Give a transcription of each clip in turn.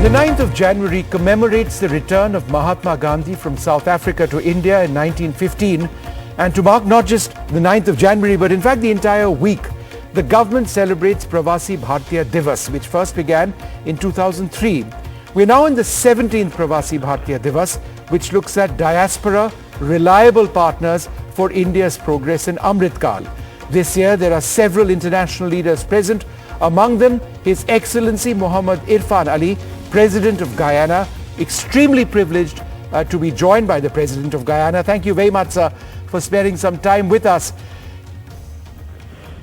The 9th of January commemorates the return of Mahatma Gandhi from South Africa to India in 1915. And to mark not just the 9th of January, but in fact the entire week, the government celebrates Pravasi Bharatiya Divas, which first began in 2003. We're now in the 17th Pravasi Bharatiya Divas, which looks at diaspora, reliable partners for India's progress in Amrit Kal. This year, there are several international leaders present, among them His Excellency Muhammad Irfaan Ali, President of Guyana, extremely privileged to be joined by the President of Guyana. Thank you very much, sir, for sparing some time with us.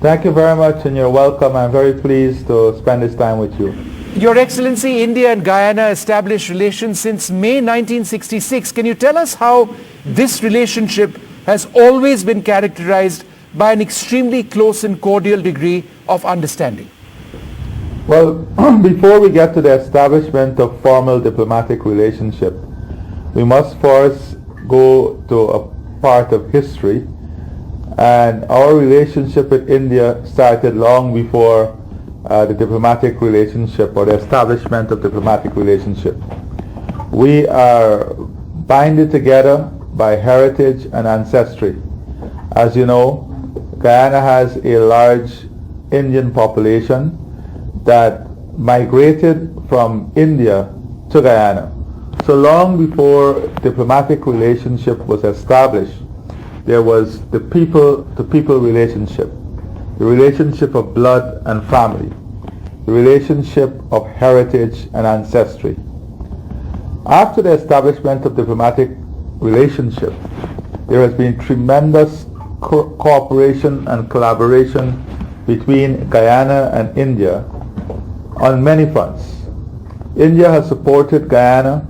Thank you very much, and you're welcome. I'm very pleased to spend this time with you. Your Excellency, India and Guyana established relations since May 1966. Can you tell us how this relationship has always been characterized by an extremely close and cordial degree of understanding? Well, before we get to the establishment of formal diplomatic relationship, we must first go to a part of history. And our relationship with India started long before the diplomatic relationship or the establishment of diplomatic relationship. We are binded together by heritage and ancestry. As you know, Guyana has a large Indian population that migrated from India to Guyana. So long before diplomatic relationship was established, there was the people-to-people relationship, the relationship of blood and family, the relationship of heritage and ancestry. After the establishment of diplomatic relationship, there has been tremendous cooperation and collaboration between Guyana and India on many fronts. India has supported Guyana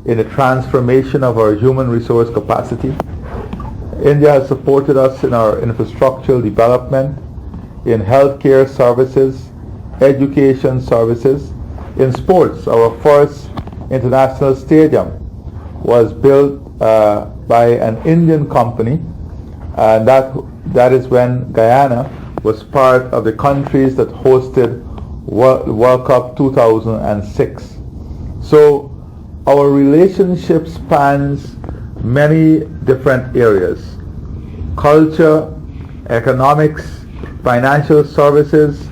in the transformation of our human resource capacity. India has supported us in our infrastructural development, in healthcare services, education services, in sports. Our first international stadium was built by an Indian company, and that is when Guyana was part of the countries that hosted World Cup 2006. So our relationship spans many different areas: culture, economics, financial services,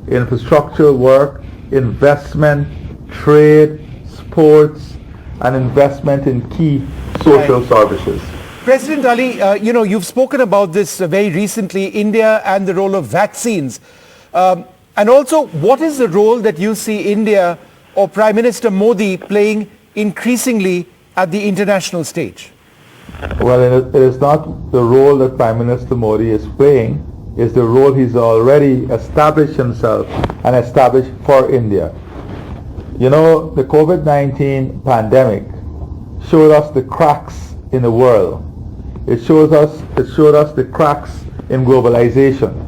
infrastructural work, investment, trade, sports, and investment in key social services. President Ali, you've spoken about this very recently, India and the role of vaccines. And also, what is the role that you see India or Prime Minister Modi playing increasingly at the international stage? Well, it is not the role that Prime Minister Modi is playing, it's the role he's already established himself and established for India. You know, the COVID-19 pandemic showed us the cracks in the world. It showed us the cracks in globalization.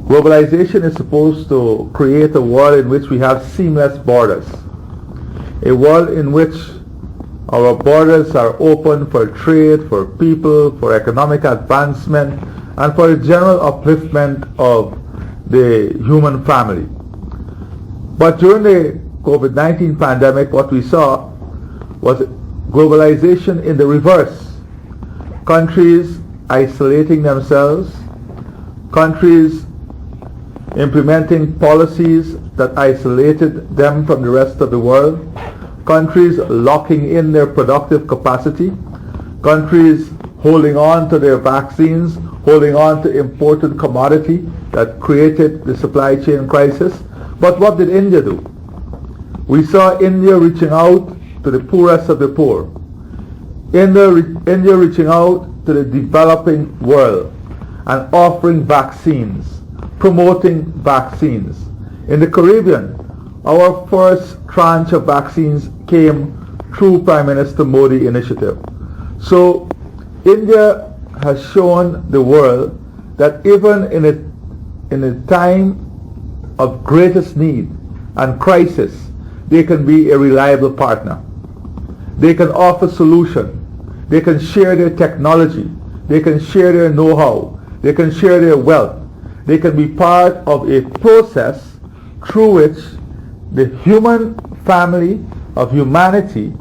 Globalization is supposed to create a world in which we have seamless borders, a world in which our borders are open for trade, for people, for economic advancement, and for the general upliftment of the human family. But during the COVID-19 pandemic, what we saw was globalization in the reverse. Countries isolating themselves, countries implementing policies that isolated them from the rest of the world, countries locking in their productive capacity, countries holding on to their vaccines, holding on to imported commodity that created the supply chain crisis. But what did India do? We saw India reaching out to the poorest of the poor. India reaching out to the developing world and offering vaccines, promoting vaccines. In the Caribbean, our first tranche of vaccines came through Prime Minister Modi initiative. So India has shown the world that even in a time of greatest need and crisis, they can be a reliable partner. They can offer solution. They can share their technology. They can share their know-how. They can share their wealth. They can be part of a process through which the human family, of humanity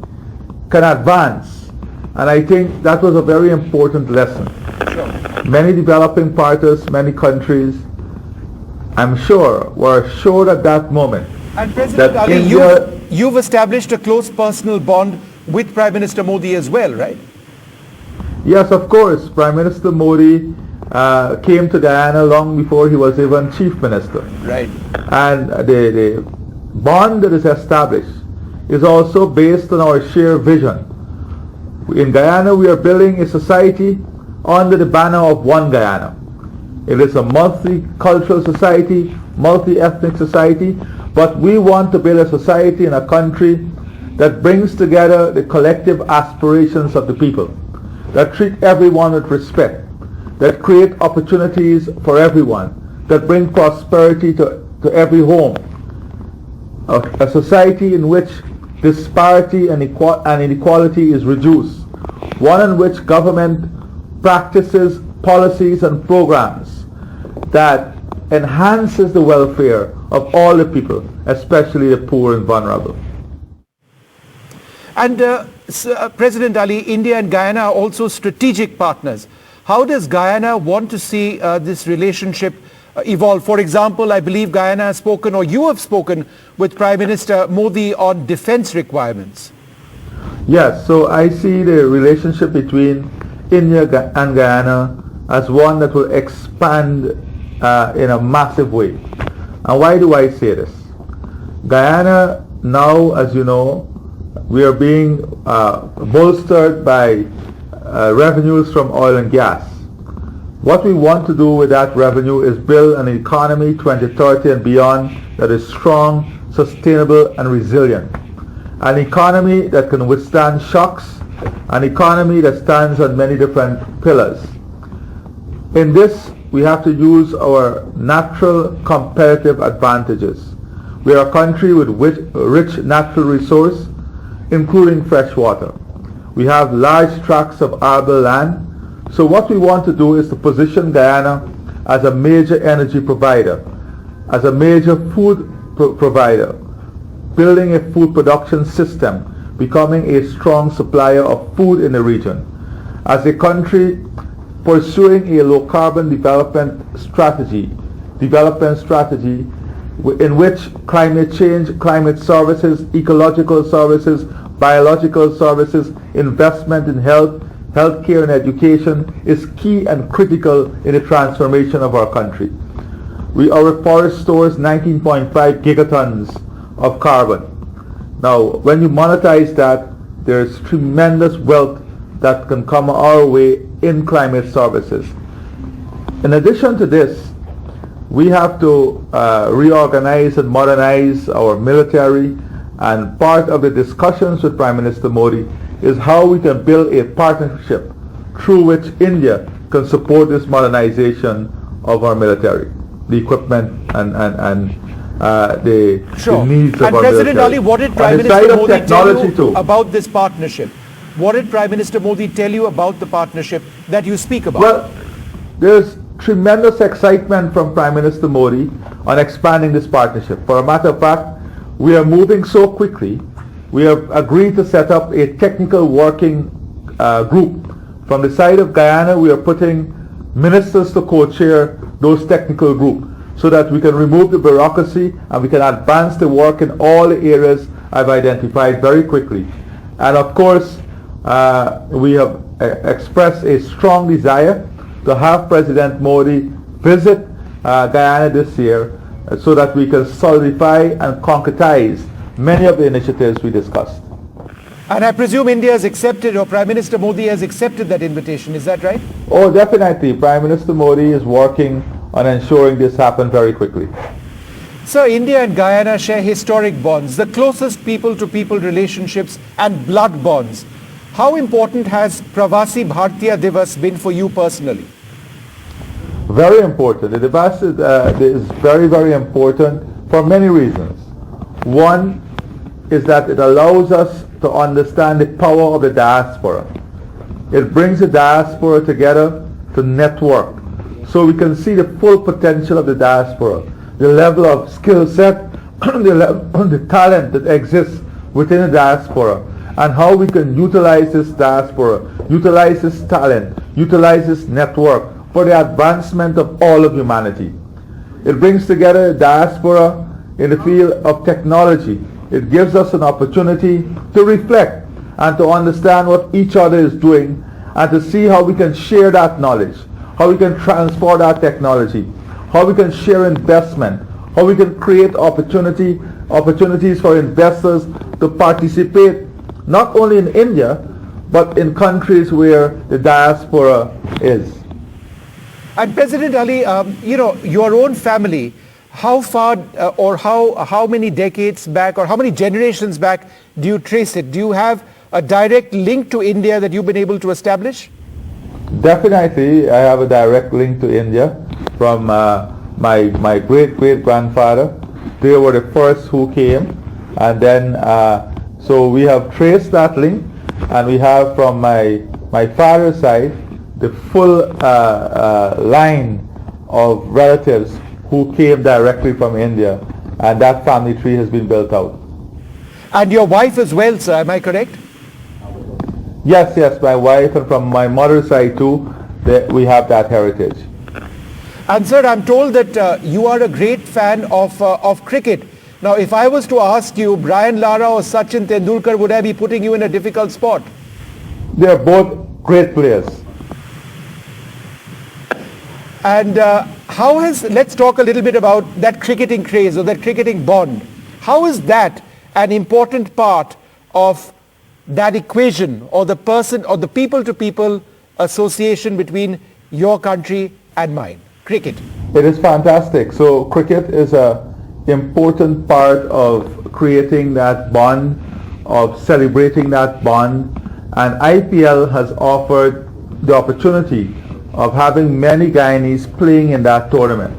can advance. And I think that was a very important lesson. Sure. Many developing partners, many countries, I'm sure, were assured at that moment. And President Ali, you've established a close personal bond with Prime Minister Modi as well, right? Yes, of course. Prime Minister Modi came to Guyana long before he was even Chief Minister. Right. And the bond that is established is also based on our shared vision. In Guyana, we are building a society under the banner of One Guyana. It is a multicultural society, multi-ethnic society, but we want to build a society in a country that brings together the collective aspirations of the people, that treat everyone with respect, that create opportunities for everyone, that bring prosperity to every home. A society in which disparity and inequality is reduced. One in which government practices policies and programs that enhances the welfare of all the people, especially the poor and vulnerable. And President Ali, India and Guyana are also strategic partners. How does Guyana want to see this relationship evolve? For example, I believe Guyana has spoken, or you have spoken, with Prime Minister Modi on defense requirements. Yes, so I see the relationship between India and Guyana as one that will expand in a massive way. And why do I say this? Guyana now, as you know, we are being bolstered by revenues from oil and gas. What we want to do with that revenue is build an economy 2030 and beyond that is strong, sustainable and resilient. An economy that can withstand shocks, an economy that stands on many different pillars. In this, we have to use our natural competitive advantages. We are a country with rich natural resource, including fresh water. We have large tracts of arable land. So what we want to do is to position Guyana as a major energy provider, as a major food provider, building a food production system, becoming a strong supplier of food in the region. As a country pursuing a low carbon development strategy in which climate change, climate services, ecological services, biological services, investment in healthcare and education is key and critical in the transformation of our country. Our forest stores 19.5 gigatons of carbon. Now, when you monetize that, there's tremendous wealth that can come our way in climate services. In addition to this, we have to reorganize and modernize our military, and part of the discussions with Prime Minister Modi is how we can build a partnership through which India can support this modernization of our military, the equipment and the needs of our military. And President Ali, what did Prime Minister Modi tell you about this partnership? What did Prime Minister Modi tell you about the partnership that you speak about? Well, there's tremendous excitement from Prime Minister Modi on expanding this partnership. For a matter of fact, we are moving so quickly. We have agreed to set up a technical working group. From the side of Guyana, we are putting ministers to co-chair those technical groups so that we can remove the bureaucracy and we can advance the work in all the areas I've identified very quickly. And of course, we have expressed a strong desire to have President Modi visit Guyana this year so that we can solidify and concretize many of the initiatives we discussed. And I presume India has accepted, or Prime Minister Modi has accepted that invitation, is that right? Oh, definitely. Prime Minister Modi is working on ensuring this happens very quickly. Sir, India and Guyana share historic bonds, the closest people-to-people relationships and blood bonds. How important has Pravasi Bharatiya Divas been for you personally? Very important. The Divas is very, very important for many reasons. One is that it allows us to understand the power of the diaspora. It brings the diaspora together to network so we can see the full potential of the diaspora, the level of skill set, the talent that exists within the diaspora, and how we can utilize this diaspora, utilize this talent, utilize this network for the advancement of all of humanity. It brings together the diaspora in the field of technology. It gives us an opportunity to reflect and to understand what each other is doing, and to see how we can share that knowledge, how we can transport our technology, how we can share investment, how we can create opportunities for investors to participate not only in India, but in countries where the diaspora is. And President Ali, your own family, how far or how many decades back or how many generations back do you trace it? Do you have a direct link to India that you've been able to establish? Definitely, I have a direct link to India from my great-great-grandfather. They were the first who came, and then so we have traced that link, and we have from my father's side the full line of relatives who came directly from India, and that family tree has been built out. And your wife as well, sir, am I correct? Yes, my wife, and from my mother's side too, we have that heritage. And sir, I'm told that you are a great fan of cricket. Now, if I was to ask you, Brian Lara or Sachin Tendulkar, would I be putting you in a difficult spot? They're both great players. And let's talk a little bit about that cricketing craze or that cricketing bond. How is that an important part of that equation, or the person or the people-to-people association between your country and mine? Cricket. It is fantastic. So cricket is an important part of creating that bond, of celebrating that bond, and IPL has offered the opportunity of having many Guyanese playing in that tournament.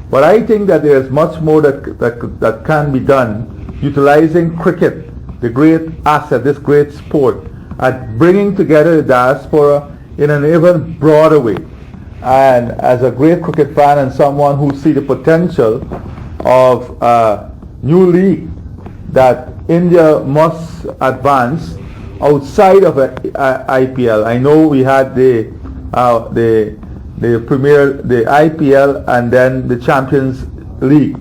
But I think that there is much more that can be done utilizing cricket, the great asset, this great sport, at bringing together the diaspora in an even broader way. And as a great cricket fan and someone who sees the potential of a new league that India must advance outside of IPL. I know we had the IPL and then the Champions League,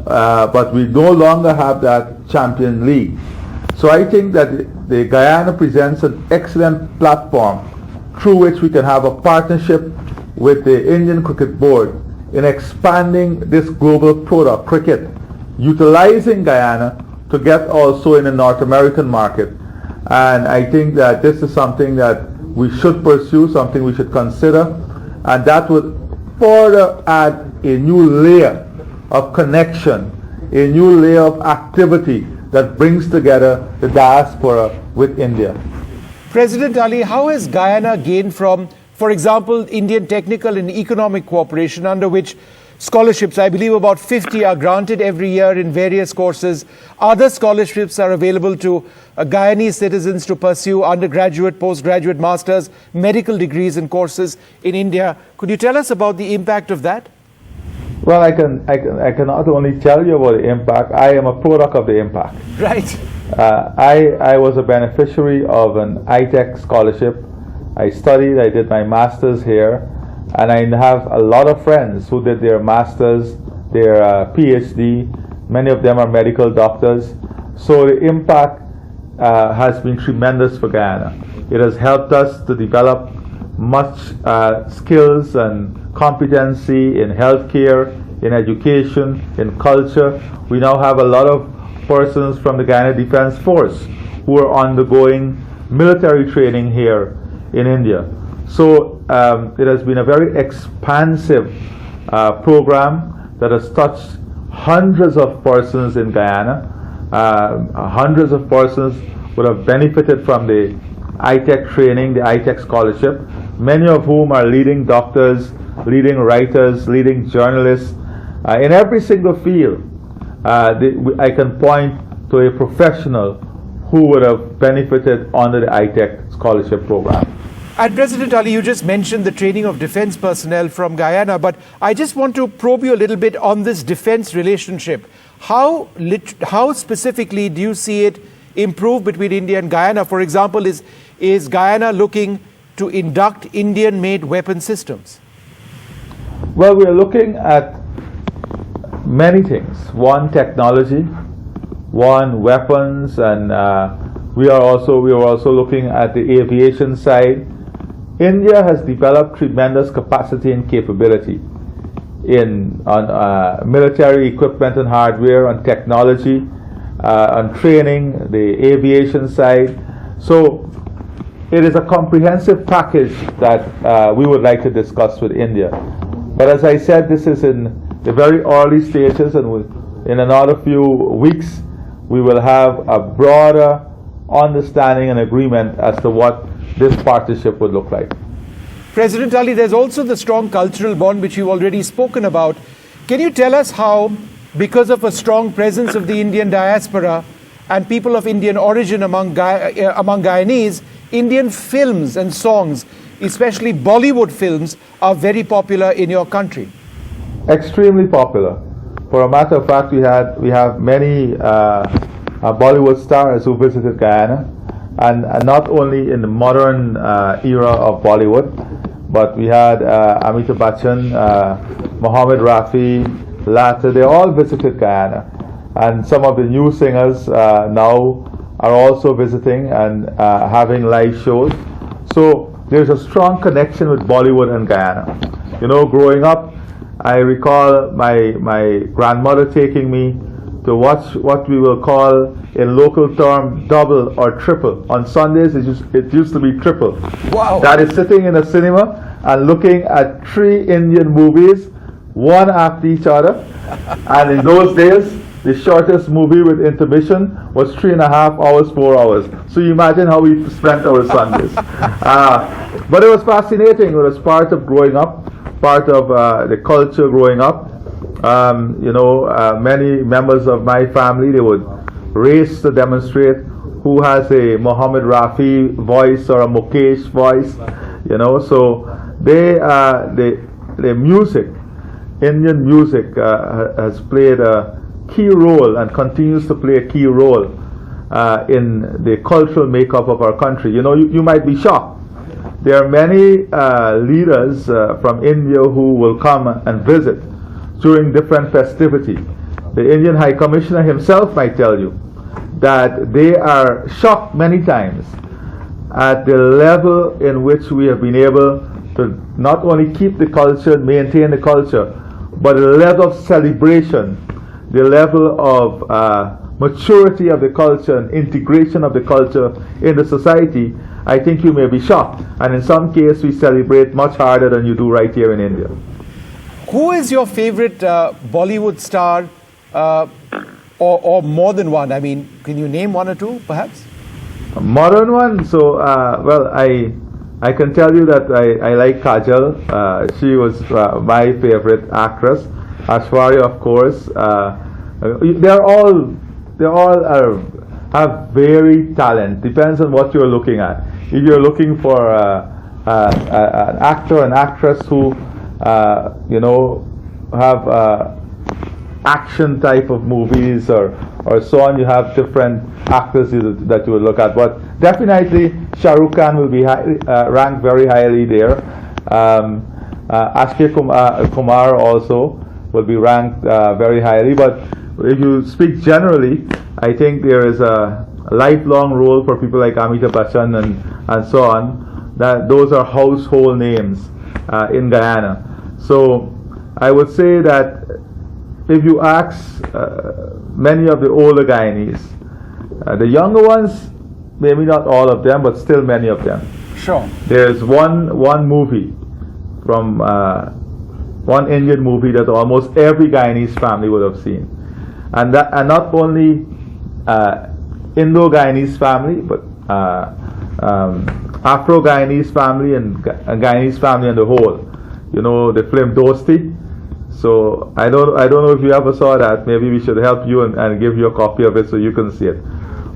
but we no longer have that Champion League. So I think that the Guyana presents an excellent platform through which we can have a partnership with the Indian Cricket Board in expanding this global product, cricket, utilizing Guyana to get also in the North American market. And I think that this is something that we should pursue, something we should consider, and that would further add a new layer of connection, a new layer of activity that brings together the diaspora with India. President Ali, how has Guyana gained from, for example, Indian Technical and Economic Cooperation, under which scholarships, I believe about 50 are granted every year in various courses. Other scholarships are available to Guyanese citizens to pursue undergraduate, postgraduate, masters, medical degrees and courses in India. Could you tell us about the impact of that? Well, I can not only tell you about the impact, I am a product of the impact. Right. I was a beneficiary of an iTech scholarship. I studied, I did my master's here, and I have a lot of friends who did their master's, their PhD. Many of them are medical doctors. So the impact has been tremendous for Guyana. It has helped us to develop much skills and competency in healthcare, in education, in culture. We now have a lot of persons from the Guyana Defense Force who are undergoing military training here in India. So it has been a very expansive program that has touched hundreds of persons in Guyana. Hundreds of persons would have benefited from the iTech training, the iTech scholarship, many of whom are leading doctors, leading writers, leading journalists. In every single field, I can point to a professional who would have benefited under the iTech scholarship program. And President Ali, you just mentioned the training of defense personnel from Guyana, but I just want to probe you a little bit on this defense relationship. How specifically do you see it improve between India and Guyana? For example, is Guyana looking to induct Indian-made weapon systems? Well, we are looking at many things. One, technology. One, weapons, and we are also looking at the aviation side. India has developed tremendous capacity and capability on military equipment and hardware, on technology, on training, the aviation side. So it is a comprehensive package that we would like to discuss with India. But as I said, this is in the very early stages, and in another few weeks we will have a broader understanding and agreement as to what this partnership would look like. President Ali, there's also the strong cultural bond which you've already spoken about. Can you tell us how, because of a strong presence of the Indian diaspora and people of Indian origin among Guyanese, Indian films and songs, especially Bollywood films, are very popular in your country? Extremely popular. For a matter of fact, we have many Bollywood stars who visited Guyana, and not only in the modern era of Bollywood, but we had Amitabh Bachchan, Mohammed Rafi, Lata. They all visited Guyana, and some of the new singers now are also visiting and having live shows. So there's a strong connection with Bollywood and Guyana. You know, growing up, I recall my grandmother taking me to watch what we will call in local term double or triple. On Sundays it used to be triple. Wow. That is sitting in a cinema and looking at 3 Indian movies, one after each other. And in those days, the shortest movie with intermission was 3.5 hours, 4 hours. So you imagine how we spent our Sundays. But it was fascinating. It was part of growing up, part of the culture growing up. Many members of my family, they would race to demonstrate who has a Mohammed Rafi voice or a Mukesh voice. So the music, Indian music, has played a key role and continues to play a key role in the cultural makeup of our country. You might be shocked. There are many leaders from India who will come and visit during different festivities. The Indian High Commissioner himself might tell you that they are shocked many times at the level in which we have been able to not only keep the culture, maintain the culture, but the level of celebration, the level of maturity of the culture and integration of the culture in the society. I think you may be shocked. And in some cases, we celebrate much harder than you do right here in India. Who is your favorite Bollywood star, or more than one? I mean, can you name one or two, perhaps? A modern one? So, well, I can tell you that I like Kajal. She was my favorite actress. Ashwarya, of course. They all have varied talent. Depends on what you're looking at. If you're looking for an actor, an actress who have action type of movies or so on, you have different actors that you would look at. But definitely Shah Rukh Khan will be ranked very highly there. Akshay Kumar also will be ranked very highly. But if you speak generally, I think there is a lifelong role for people like Amitabh Bachchan and so on. That those are household names in Guyana. So I would say that if you ask many of the older Guyanese, the younger ones, maybe not all of them, but still many of them. Sure. There's one movie from one Indian movie that almost every Guyanese family would have seen, and not only Indo-Guyanese family, but Afro-Guyanese family and Guyanese family on the whole. The film Dosti. So I don't know if you ever saw that. Maybe we should help you and give you a copy of it so you can see it.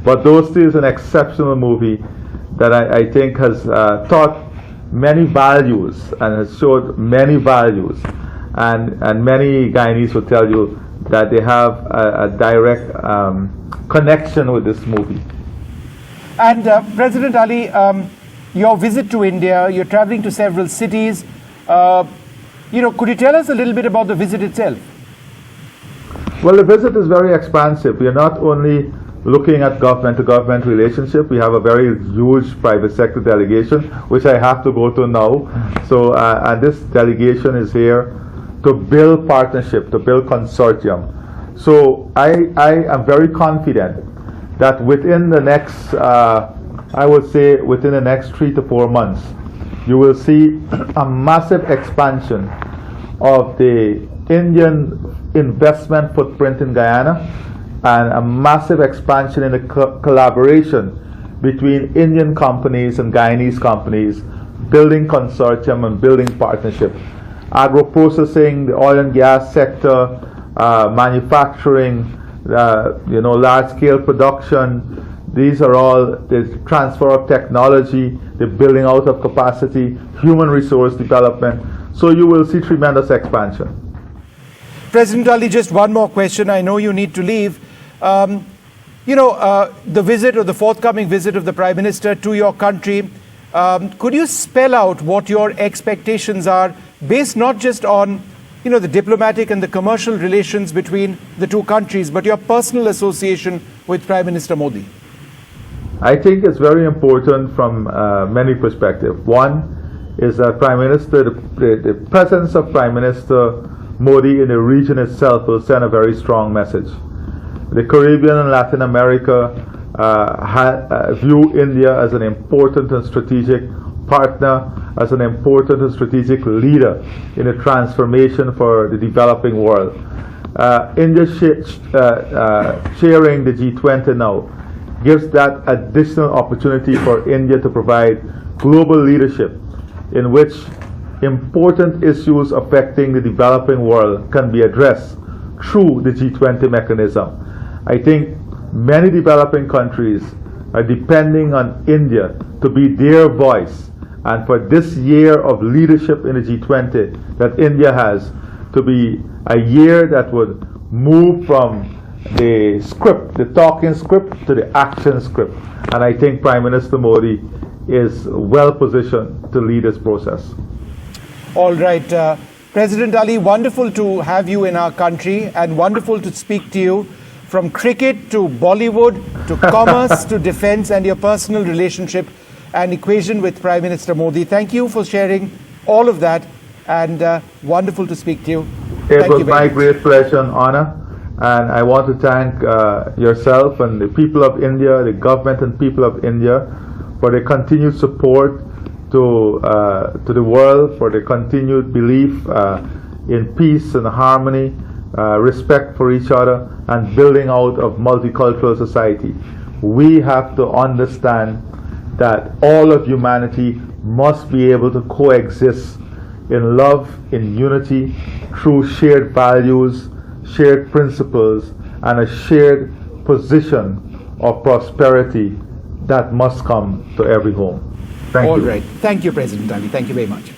But Dosti is an exceptional movie that I think has taught many values and has showed many values. And many Guyanese will tell you that they have a direct connection with this movie. And President Ali, your visit to India, you're traveling to several cities. Could you tell us a little bit about the visit itself? Well, the visit is very expansive. We are not only looking at government-to-government relationship. We have a very huge private sector delegation, which I have to go to now. So, and this delegation is here to build partnership, to build consortium. So I am very confident that within the next, I would say within the next 3 to 4 months, you will see a massive expansion of the Indian investment footprint in Guyana, and a massive expansion in the collaboration between Indian companies and Guyanese companies, building consortium and building partnership. Agro-processing, the oil and gas sector, manufacturing, large-scale production. These are all the transfer of technology, the building out of capacity, human resource development. So you will see tremendous expansion. President Ali, just one more question. I know you need to leave. The visit or the forthcoming visit of the Prime Minister to your country, could you spell out what your expectations are based not just on the diplomatic and the commercial relations between the two countries, but your personal association with Prime Minister Modi? I think it's very important from many perspectives. One is that Prime Minister, the presence of Prime Minister Modi in the region itself will send a very strong message. The Caribbean and Latin America view India as an important and strategic partner, as an important and strategic leader in the transformation for the developing world. India chairing the G20 now gives that additional opportunity for India to provide global leadership in which important issues affecting the developing world can be addressed through the G20 mechanism. I think many developing countries are depending on India to be their voice, and for this year of leadership in the G20 that India has to be a year that would move from the script, the talking script, to the action script. And I think Prime Minister Modi is well positioned to lead this process. All right. President Ali, wonderful to have you in our country and wonderful to speak to you. From cricket to Bollywood to commerce to defense and your personal relationship and equation with Prime Minister Modi. Thank you for sharing all of that, and wonderful to speak to you. It was my great pleasure and honor, and I want to thank yourself and the people of India, the government and people of India for their continued support to the world, for their continued belief in peace and harmony, respect for each other, and building out of multicultural society. We have to understand that all of humanity must be able to coexist in love, in unity, through shared values, shared principles, and a shared position of prosperity that must come to every home. Thank you. All right. Thank you, President Ali. Thank you very much.